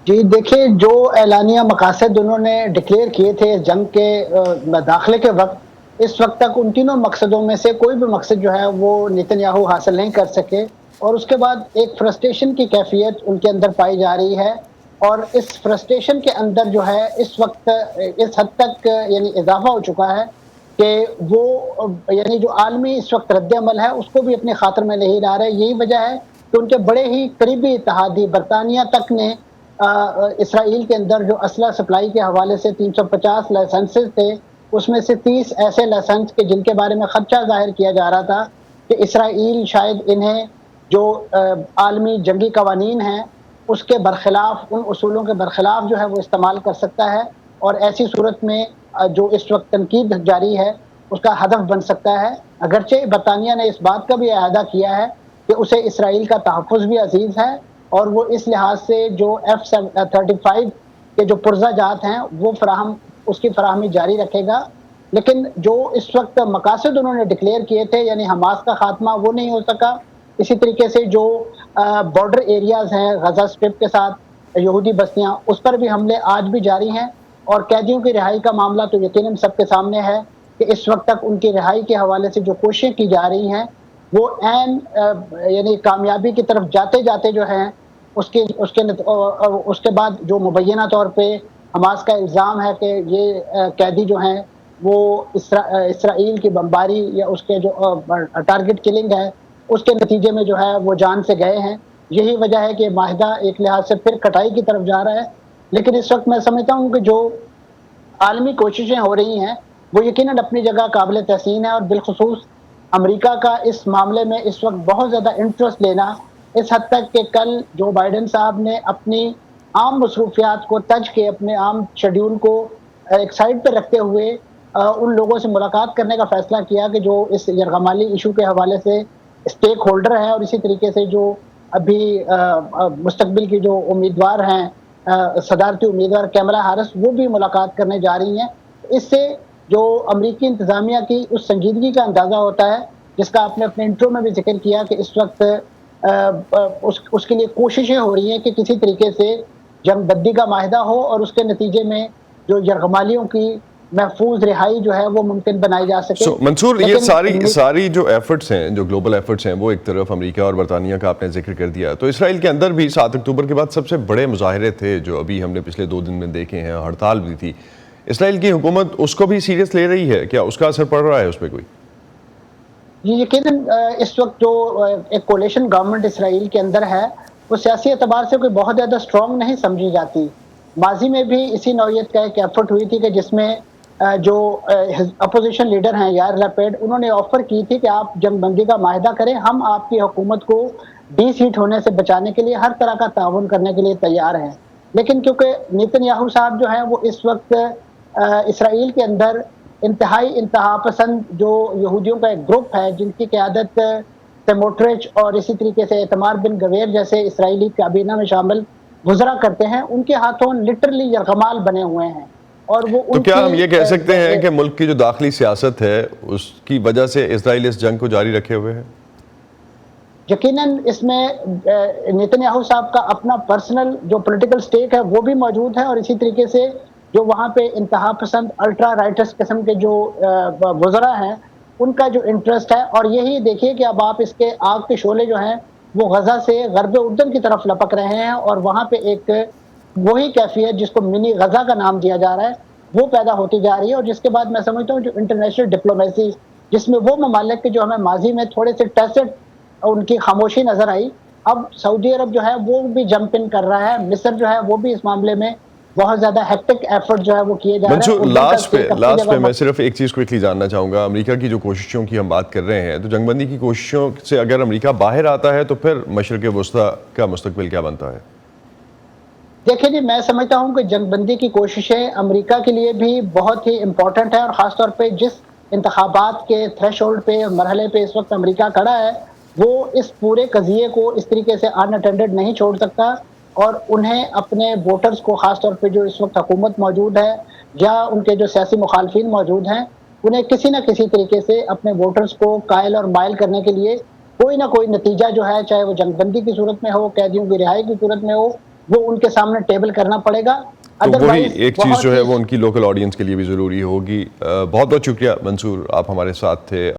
جی دیکھیے، جو اعلانیہ مقاصد انہوں نے ڈکلیئر کیے تھے اس جنگ کے داخلے کے وقت، اس وقت تک ان تینوں مقصدوں میں سے کوئی بھی مقصد جو ہے وہ نیتن یاہو حاصل نہیں کر سکے، اور اس کے بعد ایک فرسٹریشن کی کیفیت ان کے اندر پائی جا رہی ہے، اور اس فرسٹریشن کے اندر جو ہے اس وقت اس حد تک یعنی اضافہ ہو چکا ہے کہ وہ یعنی جو عالمی اس وقت رد عمل ہے اس کو بھی اپنے خاطر میں نہیں لا رہے۔ یہی وجہ ہے کہ ان کے بڑے ہی قریبی اتحادی برطانیہ تک نے اسرائیل کے اندر جو اسلحہ سپلائی کے حوالے سے 350 لائسنسز تھے، اس میں سے 30 ایسے لائسنس کے جن کے بارے میں خدشہ ظاہر کیا جا رہا تھا کہ اسرائیل شاید انہیں جو عالمی جنگی قوانین ہیں اس کے برخلاف، ان اصولوں کے برخلاف جو ہے وہ استعمال کر سکتا ہے، اور ایسی صورت میں جو اس وقت تنقید جاری ہے اس کا ہدف بن سکتا ہے۔ اگرچہ برطانیہ نے اس بات کا بھی اعادہ کیا ہے کہ اسے اسرائیل کا تحفظ بھی عزیز ہے، اور وہ اس لحاظ سے جو F-35 کے جو پرزہ جات ہیں وہ اس کی فراہمی جاری رکھے گا، لیکن جو اس وقت مقاصد انہوں نے ڈکلیئر کیے تھے یعنی حماس کا خاتمہ وہ نہیں ہو سکا۔ اسی طریقے سے جو بارڈر ایریاز ہیں غزہ اسٹرپ کے ساتھ یہودی بستیاں، اس پر بھی حملے آج بھی جاری ہیں، اور قیدیوں کی رہائی کا معاملہ تو یقیناً سب کے سامنے ہے کہ اس وقت تک ان کی رہائی کے حوالے سے جو کوششیں کی جا رہی ہیں وہ یعنی کامیابی کی طرف جاتے جاتے جو ہیں اس کے بعد جو مبینہ طور پہ حماس کا الزام ہے کہ یہ قیدی جو ہیں وہ اسرائیل کی بمباری یا اس کے جو ٹارگٹ کلنگ ہے اس کے نتیجے میں جو ہے وہ جان سے گئے ہیں۔ یہی وجہ ہے کہ معاہدہ ایک لحاظ سے پھر کٹائی کی طرف جا رہا ہے، لیکن اس وقت میں سمجھتا ہوں کہ جو عالمی کوششیں ہو رہی ہیں وہ یقیناً اپنی جگہ قابل تحسین ہے، اور بالخصوص امریکہ کا اس معاملے میں اس وقت بہت زیادہ انٹرسٹ لینا، اس حد تک کہ کل جو بائیڈن صاحب نے اپنی عام مصروفیات کو تج کے اپنے عام شیڈیول کو ایک سائڈ پہ رکھتے ہوئے ان لوگوں سے ملاقات کرنے کا فیصلہ کیا کہ جو اس یرغمالی ایشو کے حوالے سے اسٹیک ہولڈر ہیں، اور اسی طریقے سے جو ابھی مستقبل کی جو امیدوار ہیں صدارتی امیدوار کیملا ہیرس، وہ بھی ملاقات کرنے جا رہی ہیں۔ اس سے جو امریکی انتظامیہ کی اس سنجیدگی کا اندازہ ہوتا ہے جس کا آپ نے اپنے انٹرو میں بھی ذکر کیا کہ اس وقت اس کے لیے کوششیں ہو رہی ہیں کہ کسی طریقے سے جنگ بندی کا معاہدہ ہو، اور اس کے نتیجے میں جو یرغمالیوں کی محفوظ رہائی جو ہے وہ ممکن بنائی جا سکے۔ منصور، یہ ساری جو ایفرٹس ہیں، جو گلوبل ایفرٹس ہیں، وہ ایک طرف امریکہ اور برطانیہ کا آپ نے ذکر کر دیا، تو اسرائیل کے اندر بھی 7 اکتوبر کے بعد سب سے بڑے مظاہرے تھے جو ابھی ہم نے پچھلے 2 دن میں دیکھے ہیں، ہڑتال بھی تھی۔ اسرائیل کی حکومت اس کو بھی سیریس لے رہی ہے؟ کیا اس کا اثر پڑ رہا ہے اس پہ کوئی؟ یہ یقیناً اس وقت جو ایک کولیشن گورنمنٹ اسرائیل کے اندر ہے وہ سیاسی اعتبار سے کوئی بہت زیادہ اسٹرانگ نہیں سمجھی جاتی۔ ماضی میں بھی اسی نوعیت کا ایک ایفرٹ ہوئی تھی کہ جس میں جو اپوزیشن لیڈر ہیں یائر لیپڈ، انہوں نے آفر کی تھی کہ آپ جنگ بندی کا معاہدہ کریں، ہم آپ کی حکومت کو ڈی سیٹ ہونے سے بچانے کے لیے ہر طرح کا تعاون کرنے کے لیے تیار ہیں۔ لیکن کیونکہ نیتن یاہو صاحب جو ہیں وہ اس وقت اسرائیل کے اندر انتہائی انتہا پسند جو یہودیوں کا ایک گروپ ہے جن کی قیادت سموٹرچ اور اسی طریقے سے ایتمار بن گویر جیسے اسرائیلی کابینہ میں شامل وزراء کرتے ہیں، ان کے ہاتھوں لٹرلی یرغمال بنے ہوئے ہیں، اور وہ تو ان کیا ہم یہ کہہ کی سکتے ہیں کہ ملک کی جو داخلی سیاست ہے اس کی وجہ سے اسرائیل اس جنگ کو جاری رکھے ہوئے ہے؟ یقیناً اس میں نیتن یاہو صاحب کا اپنا پرسنل جو پولیٹیکل سٹیک ہے وہ بھی موجود ہے، اور اسی طریقے سے جو وہاں پہ انتہا پسند الٹرا رائٹس قسم کے جو وزراء ہیں ان کا جو انٹرسٹ ہے۔ اور یہی دیکھیے کہ اب آپ اس کے آگ کے شعلے جو ہیں وہ غزہ سے غرب اردن کی طرف لپک رہے ہیں، اور وہاں پہ ایک وہی کیفیت جس کو منی غزہ کا نام دیا جا رہا ہے وہ پیدا ہوتی جا رہی ہے، اور جس کے بعد میں سمجھتا ہوں جو انٹرنیشنل ڈپلومیسی جس میں وہ ممالک کے جو ہمیں ماضی میں تھوڑے سے ٹیسٹ ان کی خاموشی نظر آئی، اب سعودی عرب جو ہے وہ بھی جمپ ان کر رہا ہے، مصر جو ہے وہ بھی اس معاملے میں بہت زیادہ ہیکٹک ایفرٹ جو ہے وہ کیے جا رہے ہیں۔ منصور، لاسٹ پہ میں صرف ایک چیز کوئکلی جاننا چاہوں گا، امریکہ کی جو کوششوں کی ہم بات کر رہے ہیں، تو جنگ بندی کی کوششوں سے اگر امریکہ باہر آتا ہے تو پھر مشرق وسطیٰ کا مستقبل کیا بنتا ہے؟ دیکھیں جی، میں سمجھتا ہوں کہ جنگ بندی کی کوششیں امریکہ کے لیے بھی بہت ہی امپورٹنٹ ہے، اور خاص طور پہ جس انتخابات کے تھریش ہولڈ پہ مرحلے پہ اس وقت امریکہ کھڑا ہے وہ اس پورے قضیے کو اس طریقے سے ان اٹینڈڈ نہیں چھوڑ سکتا، اور انہیں اپنے ووٹرز کو خاص طور پہ جو اس وقت حکومت موجود ہے یا ان کے جو سیاسی مخالفین موجود ہیں انہیں کسی نہ کسی طریقے سے اپنے ووٹرز کو قائل اور مائل کرنے کے لیے کوئی نہ کوئی نتیجہ جو ہے، چاہے وہ جنگ بندی کی صورت میں ہو، قیدیوں کی رہائی کی صورت میں ہو، وہ ان کے سامنے ٹیبل کرنا پڑے گا. تو وہی ایک چیز جو ہے وہ ان کی لوکل آڈینس کے لیے بھی ضروری ہوگی. بہت بہت شکریہ منصور، آپ ہمارے ساتھ تھے.